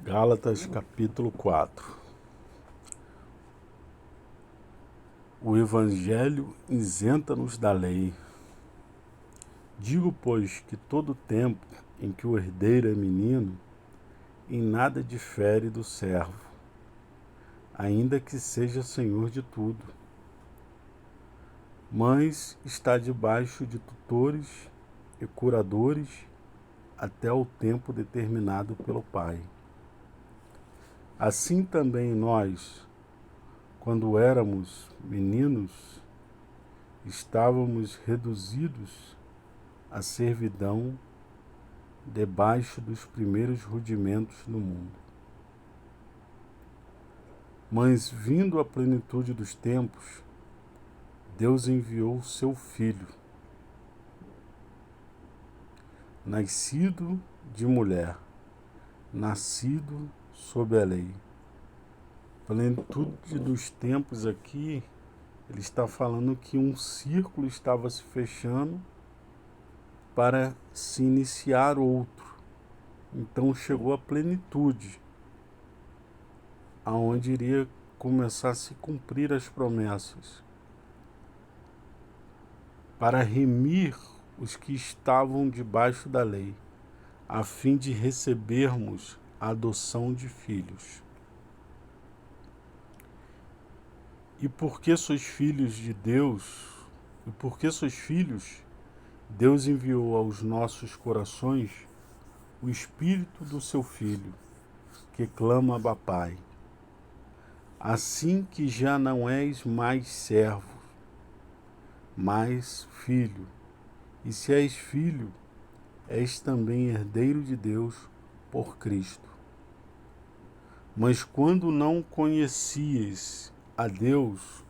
Gálatas capítulo 4. O Evangelho isenta-nos da lei. Digo, pois, que todo tempo em que o herdeiro é menino, em nada difere do servo, ainda que seja senhor de tudo, mas está debaixo de tutores e curadores até o tempo determinado pelo Pai. Assim também nós, quando éramos meninos, estávamos reduzidos à servidão debaixo dos primeiros rudimentos do mundo. Mas, vindo a plenitude dos tempos, Deus enviou seu Filho, nascido de mulher, nascido sob a lei. Plenitude dos tempos aqui, ele está falando que um círculo estava se fechando para se iniciar outro. Então chegou a plenitude, aonde iria começar a se cumprir as promessas, para remir os que estavam debaixo da lei, a fim de recebermos a adoção de filhos. E porque sois filhos de Deus, Deus enviou aos nossos corações o Espírito do seu Filho, que clama Abba Pai. Assim que já não és mais servo, mas filho. E se és filho, és também herdeiro de Deus por Cristo. Mas quando não conhecias a Deus,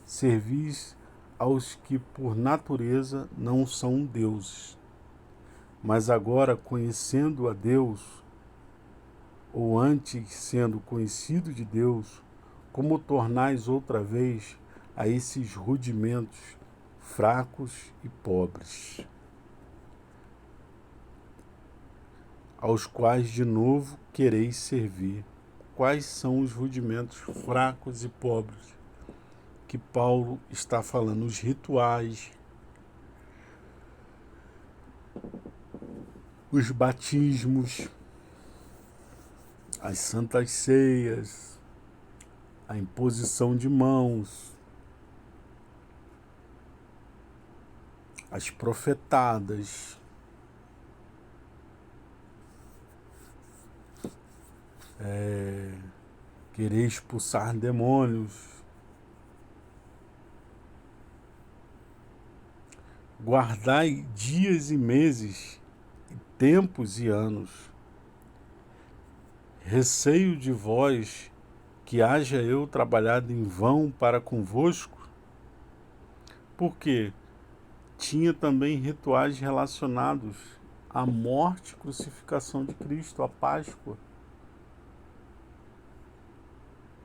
servis aos que por natureza não são deuses. Mas agora, conhecendo a Deus, ou antes sendo conhecido de Deus, como tornais outra vez a esses rudimentos fracos e pobres, aos quais de novo quereis servir? Quais são os rudimentos fracos e pobres que Paulo está falando? Os rituais, os batismos, as santas ceias, a imposição de mãos, as profetadas, querer expulsar demônios, guardai dias e meses, tempos e anos. Receio de vós que haja eu trabalhado em vão para convosco, porque tinha também rituais relacionados à morte e crucificação de Cristo, à Páscoa,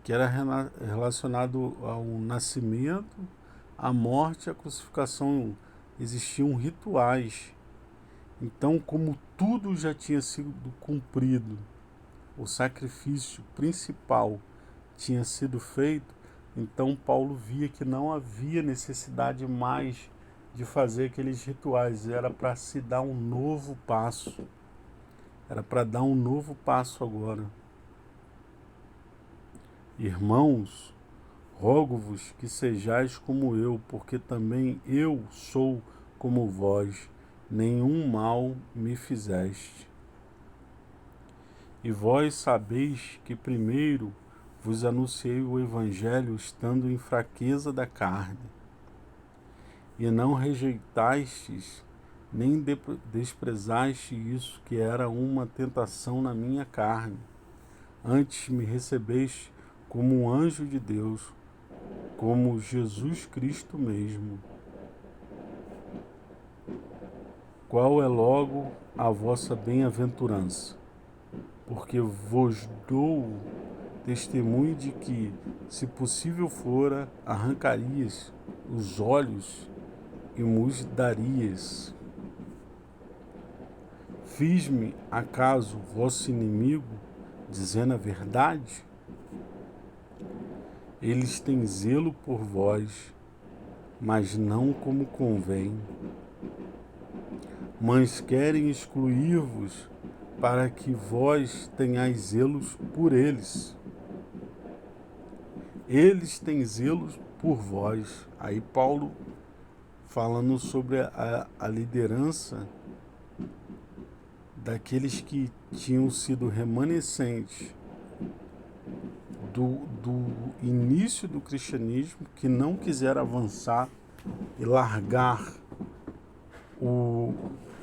que era relacionado ao nascimento, à morte e à crucificação. Existiam rituais. Então, como tudo já tinha sido cumprido, o sacrifício principal tinha sido feito, então Paulo via que não havia necessidade mais de fazer aqueles rituais. Era para se dar um novo passo. Era para dar um novo passo agora. Irmãos, rogo-vos que sejais como eu, porque também eu sou como vós. Nenhum mal me fizeste. E vós sabeis que primeiro vos anunciei o Evangelho estando em fraqueza da carne, e não rejeitastes, nem desprezaste isso que era uma tentação na minha carne. Antes me recebeste como um anjo de Deus, como Jesus Cristo mesmo. Qual é logo a vossa bem-aventurança? Porque vos dou testemunho de que, se possível fora, arrancarias os olhos e nos darias. Fiz-me, acaso, vosso inimigo, dizendo a verdade? Eles têm zelo por vós, mas não como convém. Mas querem excluir-vos para que vós tenhais zelos por eles. Eles têm zelos por vós. Aí Paulo falando sobre a liderança daqueles que tinham sido remanescentes do início do cristianismo, que não quiseram avançar e largar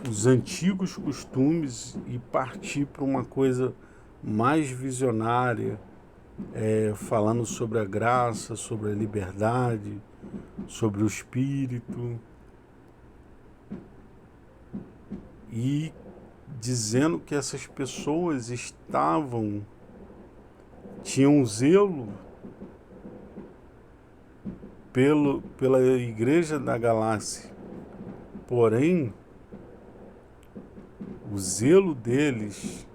os antigos costumes e partir para uma coisa mais visionária, falando sobre a graça, sobre a liberdade, sobre o Espírito, e dizendo que essas pessoas tinham zelo pela igreja da Galácia, porém o zelo deles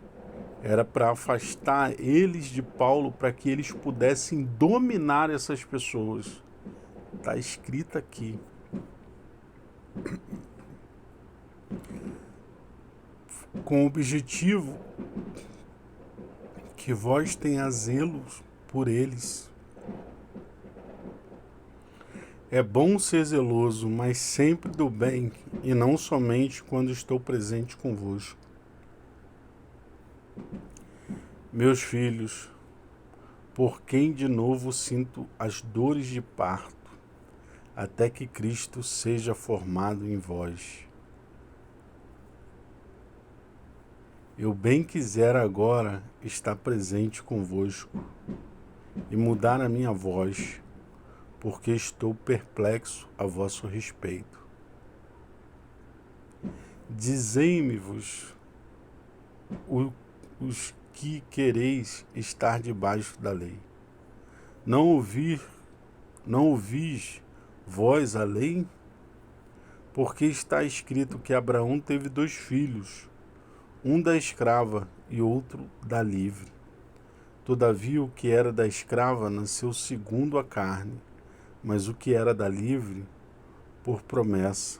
era para afastar eles de Paulo, para que eles pudessem dominar essas pessoas. Está escrito aqui. Com o objetivo que vós tenhas zelos por eles. É bom ser zeloso, mas sempre do bem, e não somente quando estou presente convosco. Meus filhos, por quem de novo sinto as dores de parto, até que Cristo seja formado em vós. Eu bem quisera agora estar presente convosco e mudar a minha voz, porque estou perplexo a vosso respeito. Dizei-me-vos os que quereis estar debaixo da lei. Não ouvis vós a lei? Porque está escrito que Abraão teve 2 filhos, um da escrava e outro da livre. Todavia o que era da escrava nasceu segundo a carne, mas o que era da livre, por promessa.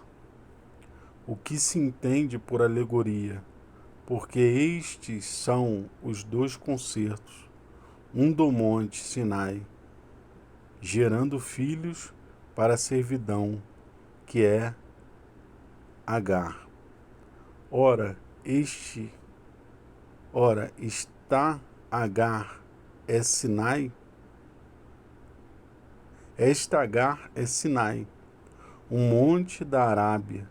O que se entende por alegoria, porque estes são os 2 concertos, um do monte Sinai, gerando filhos para a servidão, que é Agar. Ora, está Agar é Sinai? Esta Agar é Sinai, um monte da Arábia,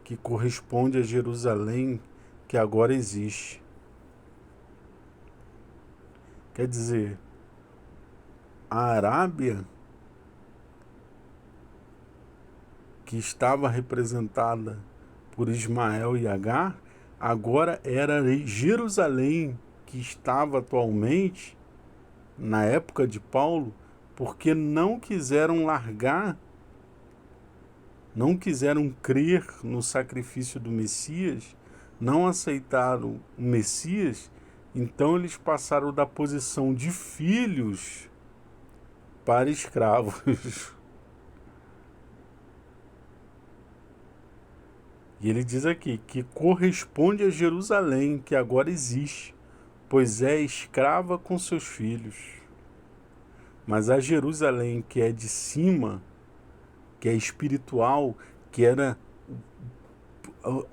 que corresponde a Jerusalém, que agora existe. Quer dizer, a Arábia, que estava representada por Ismael e Agar, agora era Jerusalém, que estava atualmente, na época de Paulo, porque não quiseram largar, não quiseram crer no sacrifício do Messias, não aceitaram o Messias, então eles passaram da posição de filhos para escravos. E ele diz aqui que corresponde a Jerusalém, que agora existe, pois é escrava com seus filhos. Mas a Jerusalém que é de cima, que é espiritual, que era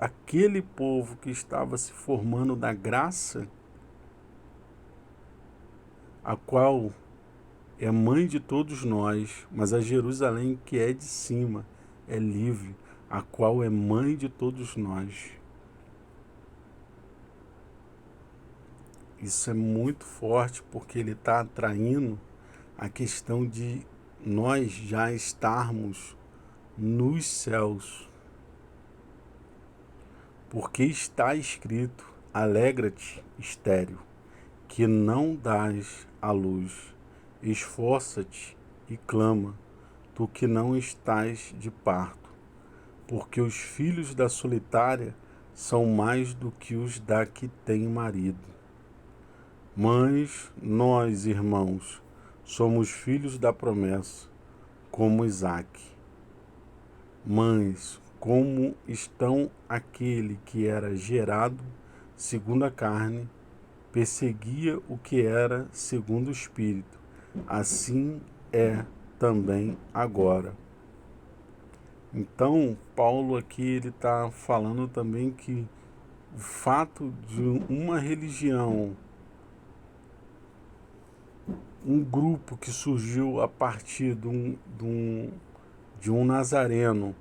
aquele povo que estava se formando da graça, a qual é mãe de todos nós, mas a Jerusalém que é de cima, é livre, a qual é mãe de todos nós. Isso é muito forte, porque ele está atraindo a questão de nós já estarmos nos céus. Porque está escrito: alegra-te, estéril, que não dás à luz, esforça-te e clama, tu que não estás de parto, porque os filhos da solitária são mais do que os da que tem marido. Mas nós, irmãos, somos filhos da promessa, como Isaque. Mas como estão aquele que era gerado segundo a carne, perseguia o que era segundo o Espírito, assim é também agora. Então, Paulo aqui ele está falando também que o fato de uma religião, um grupo que surgiu a partir de um nazareno,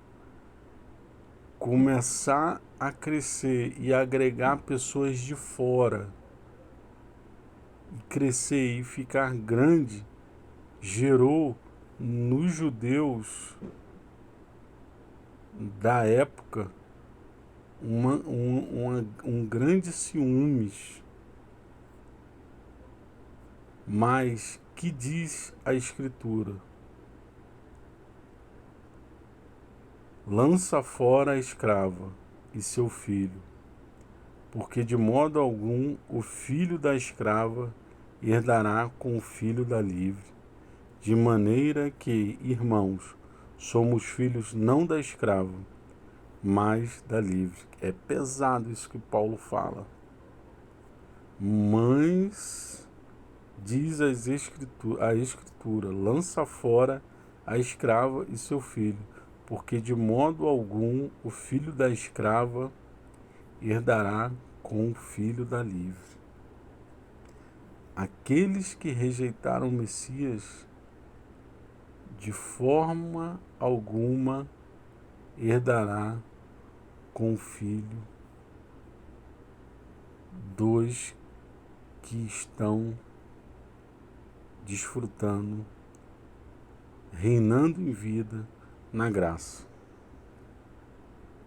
começar a crescer e agregar pessoas de fora, e crescer e ficar grande, gerou nos judeus da época um grande ciúmes. Mas que diz a Escritura? Lança fora a escrava e seu filho, porque de modo algum o filho da escrava herdará com o filho da livre, de maneira que, irmãos, somos filhos não da escrava, mas da livre. É pesado isso que Paulo fala. Mas, diz a Escritura, lança fora a escrava e seu filho, porque de modo algum o filho da escrava herdará com o filho da livre. Aqueles que rejeitaram o Messias, de forma alguma herdará com o filho dos que estão desfrutando, reinando em vida na graça.